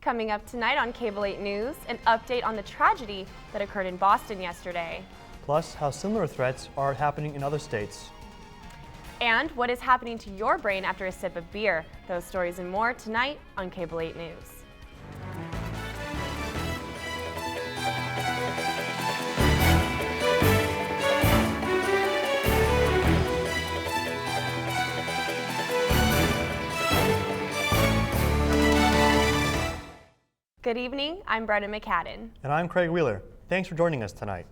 Coming up tonight on Cable 8 News, an update on the tragedy that occurred in Boston yesterday. Plus, how similar threats are happening in other states. And what is happening to your brain after a sip of beer. Those stories and more tonight on Cable 8 News. Good evening, I'm Brenna McCadden. And I'm Craig Wheeler. Thanks for joining us tonight.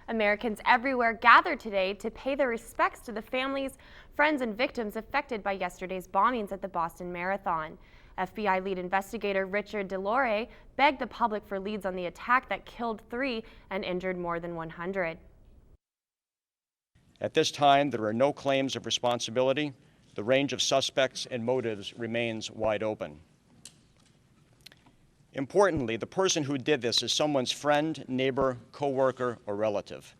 Americans everywhere gathered today to pay their respects to the families, friends, and victims affected by yesterday's bombings at the Boston Marathon. FBI lead investigator Richard DeLore begged the public for leads on the attack that killed 3 and injured more than 100. At this time, there are no claims of responsibility. The range of suspects and motives remains wide open. Importantly, the person who did this is someone's friend, neighbor, coworker, or relative.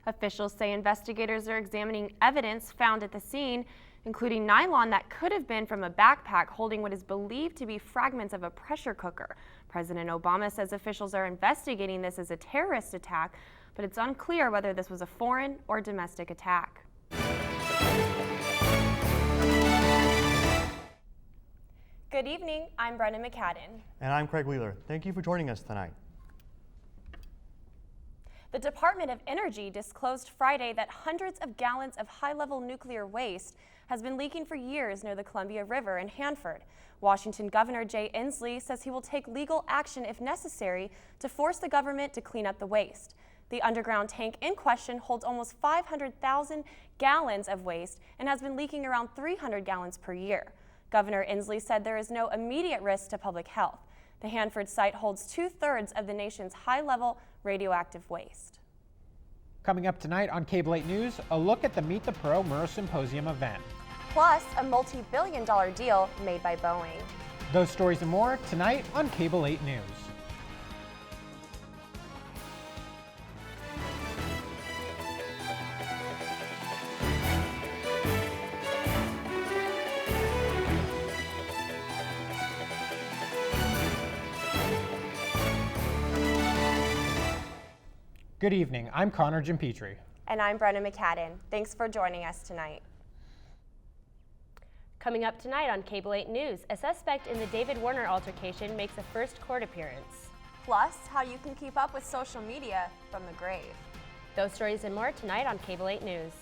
Officials say investigators are examining evidence found at the scene, including nylon that could have been from a backpack holding what is believed to be fragments of a pressure cooker. President Obama says officials are investigating this as a terrorist attack, but it's unclear whether this was a foreign or domestic attack. Good evening, I'm Brenna McCadden. And I'm Craig Wheeler. Thank you for joining us tonight. The Department of Energy disclosed Friday that hundreds of gallons of high-level nuclear waste has been leaking for years near the Columbia River in Hanford. Washington Governor Jay Inslee says he will take legal action if necessary to force the government to clean up the waste. The underground tank in question holds almost 500,000 gallons of waste and has been leaking around 300 gallons per year. Governor Inslee said there is no immediate risk to public health. The Hanford site holds 2/3 of the nation's high-level radioactive waste. Coming up tonight on Cable 8 News, a look at the Meet the Pro Murrow Symposium event. Plus, a multi-billion-dollar deal made by Boeing. Those stories and more tonight on Cable 8 News. Good evening, I'm Connor Gimpetri. And I'm Brenna McCadden. Thanks for joining us tonight. Coming up tonight on Cable 8 News, a suspect in the David Warner altercation makes a first court appearance. Plus, how you can keep up with social media from the grave. Those stories and more tonight on Cable 8 News.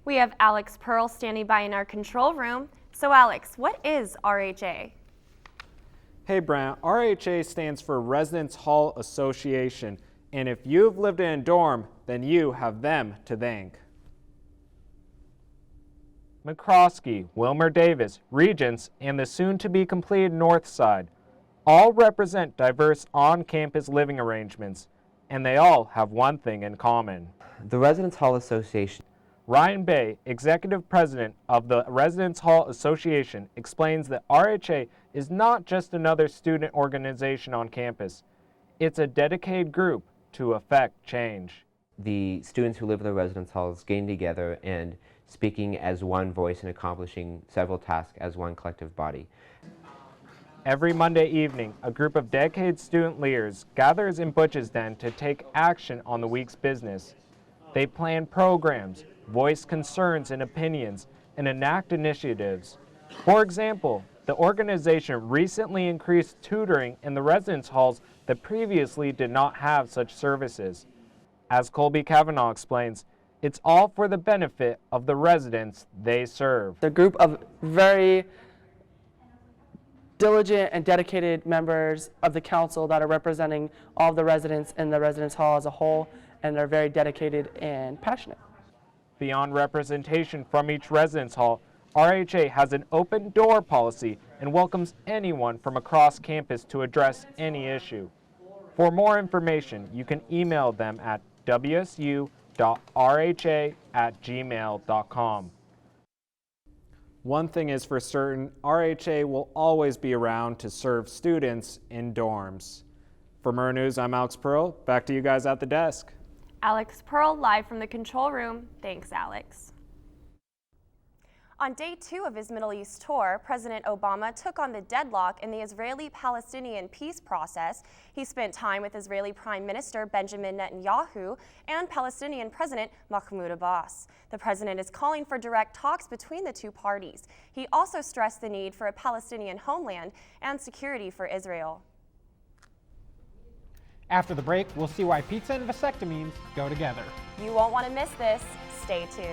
We have Alex Pearl standing by in our control room. So Alex, what is RHA? Hey Brent, RHA stands for Residence Hall Association, and if you've lived in a dorm, then you have them to thank. McCroskey, Wilmer Davis, Regents, and the soon-to-be-completed North Side all represent diverse on-campus living arrangements, and they all have one thing in common. The Residence Hall Association. Ryan Bay, Executive President of the Residence Hall Association, explains that RHA is not just another student organization on campus. It's a dedicated group to affect change. The students who live in the residence halls getting together and speaking as one voice and accomplishing several tasks as one collective body. Every Monday evening, a group of dedicated student leaders gathers in Butch's Den to take action on the week's business. They plan programs, voice concerns and opinions, and enact initiatives. For example, the organization recently increased tutoring in the residence halls that previously did not have such services. As Colby Kavanaugh explains, it's all for the benefit of the residents they serve. The group of very diligent and dedicated members of the council that are representing all of the residents in the residence hall as a whole, and they're very dedicated and passionate. Beyond representation from each residence hall, RHA has an open door policy and welcomes anyone from across campus to address any issue. For more information, you can email them at wsu.rha@gmail.com. One thing is for certain, RHA will always be around to serve students in dorms. For Murrow News, I'm Alex Pearl. Back to you guys at the desk. Alex Pearl, live from the control room. Thanks, Alex. On day 2 of his Middle East tour, President Obama took on the deadlock in the Israeli-Palestinian peace process. He spent time with Israeli Prime Minister Benjamin Netanyahu and Palestinian President Mahmoud Abbas. The president is calling for direct talks between the two parties. He also stressed the need for a Palestinian homeland and security for Israel. After the break, we'll see why pizza and vasectomies go together. You won't want to miss this. Stay tuned.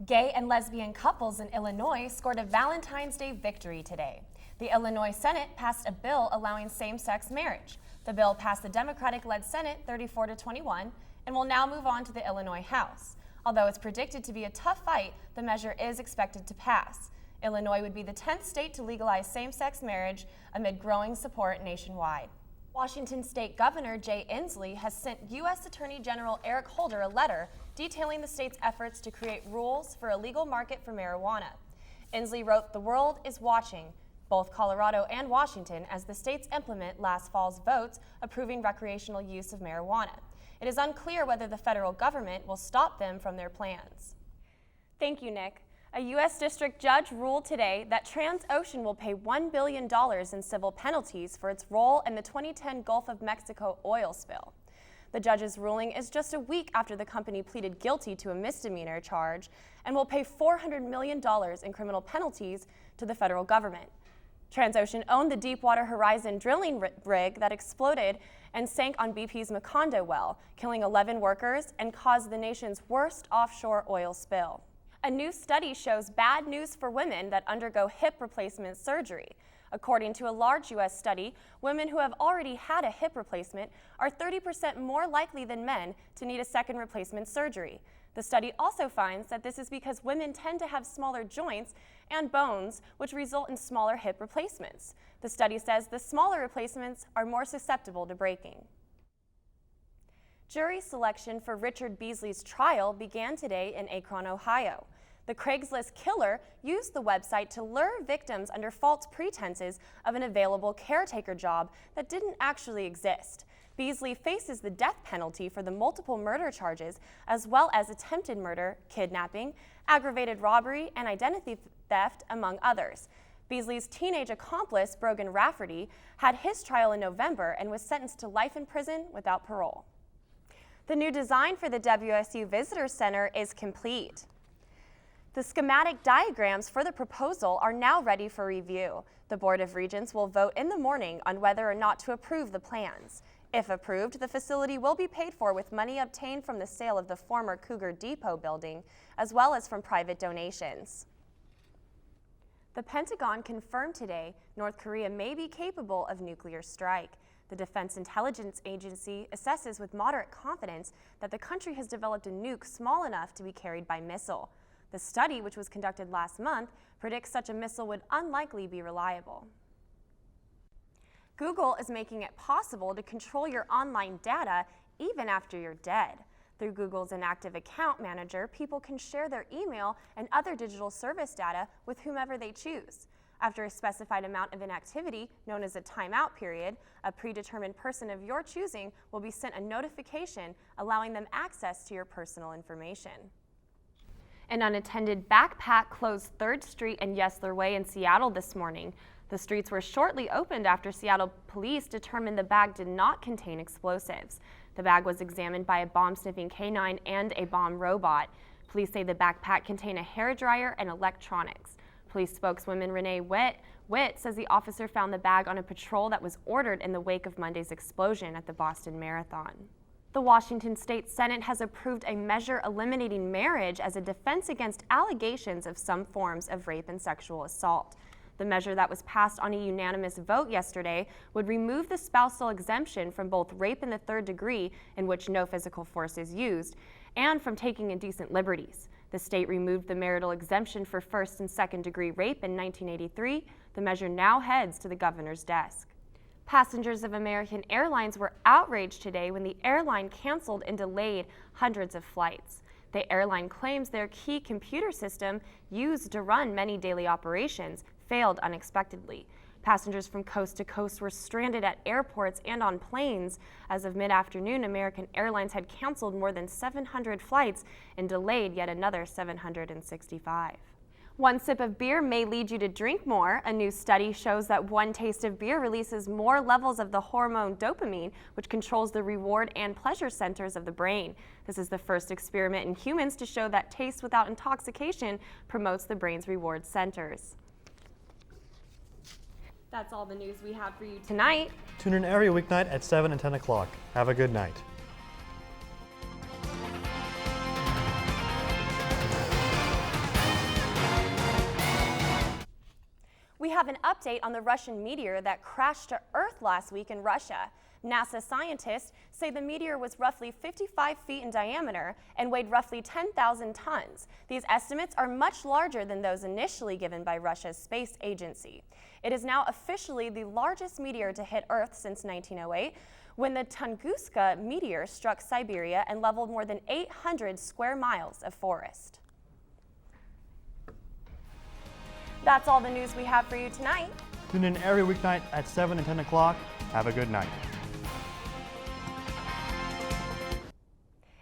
Gay and lesbian couples in Illinois scored a Valentine's Day victory today. The Illinois Senate passed a bill allowing same-sex marriage. The bill passed the Democratic-led Senate 34-21 and will now move on to the Illinois House. Although it's predicted to be a tough fight, the measure is expected to pass. Illinois would be the 10th state to legalize same-sex marriage amid growing support nationwide. Washington State Governor Jay Inslee has sent U.S. Attorney General Eric Holder a letter detailing the state's efforts to create rules for a legal market for marijuana. Inslee wrote, "The world is watching, both Colorado and Washington, as the states implement last fall's votes approving recreational use of marijuana. It is unclear whether the federal government will stop them from their plans." Thank you, Nick. A U.S. district judge ruled today that Transocean will pay $1 billion in civil penalties for its role in the 2010 Gulf of Mexico oil spill. The judge's ruling is just a week after the company pleaded guilty to a misdemeanor charge and will pay $400 million in criminal penalties to the federal government. Transocean owned the Deepwater Horizon drilling rig that exploded and sank on BP's Macondo well, killing 11 workers and caused the nation's worst offshore oil spill. A new study shows bad news for women that undergo hip replacement surgery. According to a large U.S. study, women who have already had a hip replacement are 30% more likely than men to need a second replacement surgery. The study also finds that this is because women tend to have smaller joints and bones, which result in smaller hip replacements. The study says the smaller replacements are more susceptible to breaking. Jury selection for Richard Beasley's trial began today in Akron, Ohio. The Craigslist killer used the website to lure victims under false pretenses of an available caretaker job that didn't actually exist. Beasley faces the death penalty for the multiple murder charges, as well as attempted murder, kidnapping, aggravated robbery, and identity theft, among others. Beasley's teenage accomplice, Brogan Rafferty, had his trial in November and was sentenced to life in prison without parole. The new design for the WSU Visitor Center is complete. The schematic diagrams for the proposal are now ready for review. The Board of Regents will vote in the morning on whether or not to approve the plans. If approved, the facility will be paid for with money obtained from the sale of the former Cougar Depot building, as well as from private donations. The Pentagon confirmed today North Korea may be capable of nuclear strike. The Defense Intelligence Agency assesses with moderate confidence that the country has developed a nuke small enough to be carried by missile. The study, which was conducted last month, predicts such a missile would unlikely be reliable. Google is making it possible to control your online data even after you're dead. Through Google's Inactive Account Manager, people can share their email and other digital service data with whomever they choose. After a specified amount of inactivity, known as a timeout period, a predetermined person of your choosing will be sent a notification allowing them access to your personal information. An unattended backpack closed 3rd Street and Yesler Way in Seattle this morning. The streets were shortly opened after Seattle police determined the bag did not contain explosives. The bag was examined by a bomb-sniffing canine and a bomb robot. Police say the backpack contained a hairdryer and electronics. Police spokeswoman Renee Witt says the officer found the bag on a patrol that was ordered in the wake of Monday's explosion at the Boston Marathon. The Washington State Senate has approved a measure eliminating marriage as a defense against allegations of some forms of rape and sexual assault. The measure that was passed on a unanimous vote yesterday would remove the spousal exemption from both rape in the 3rd degree, in which no physical force is used, and from taking indecent liberties. The state removed the marital exemption for 1st and 2nd degree rape in 1983. The measure now heads to the governor's desk. Passengers of American Airlines were outraged today when the airline canceled and delayed hundreds of flights. The airline claims their key computer system used to run many daily operations failed unexpectedly. Passengers from coast to coast were stranded at airports and on planes. As of mid-afternoon, American Airlines had canceled more than 700 flights and delayed yet another 765. One sip of beer may lead you to drink more. A new study shows that one taste of beer releases more levels of the hormone dopamine, which controls the reward and pleasure centers of the brain. This is the first experiment in humans to show that taste without intoxication promotes the brain's reward centers. That's all the news we have for you tonight. Tune in every weeknight at 7 and 10 o'clock. Have a good night. We have an update on the Russian meteor that crashed to Earth last week in Russia. NASA scientists say the meteor was roughly 55 feet in diameter and weighed roughly 10,000 tons. These estimates are much larger than those initially given by Russia's space agency. It is now officially the largest meteor to hit Earth since 1908, when the Tunguska meteor struck Siberia and leveled more than 800 square miles of forest. That's all the news we have for you tonight. Tune in every weeknight at 7 and 10 o'clock. Have a good night.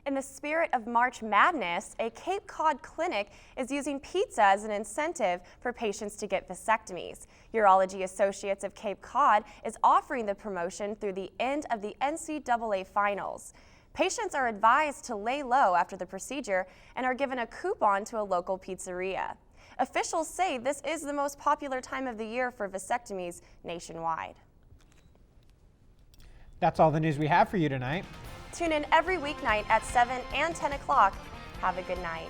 In the spirit of March Madness, a Cape Cod clinic is using pizza as an incentive for patients to get vasectomies. Urology Associates of Cape Cod is offering the promotion through the end of the NCAA Finals. Patients are advised to lay low after the procedure and are given a coupon to a local pizzeria. Officials say this is the most popular time of the year for vasectomies nationwide. That's all the news we have for you tonight. Tune in every weeknight at 7 and 10 o'clock. Have a good night.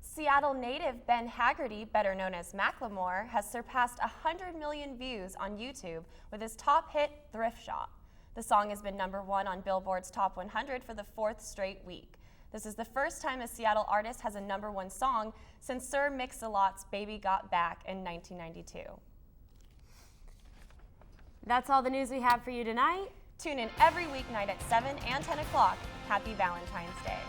Seattle native Ben Haggerty, better known as Macklemore, has surpassed 100 million views on YouTube with his top hit, Thrift Shop. The song has been #1 on Billboard's Top 100 for the 4th straight week. This is the first time a Seattle artist has a #1 song since Sir Mix-a-Lot's Baby Got Back in 1992. That's all the news we have for you tonight. Tune in every weeknight at 7 and 10 o'clock. Happy Valentine's Day.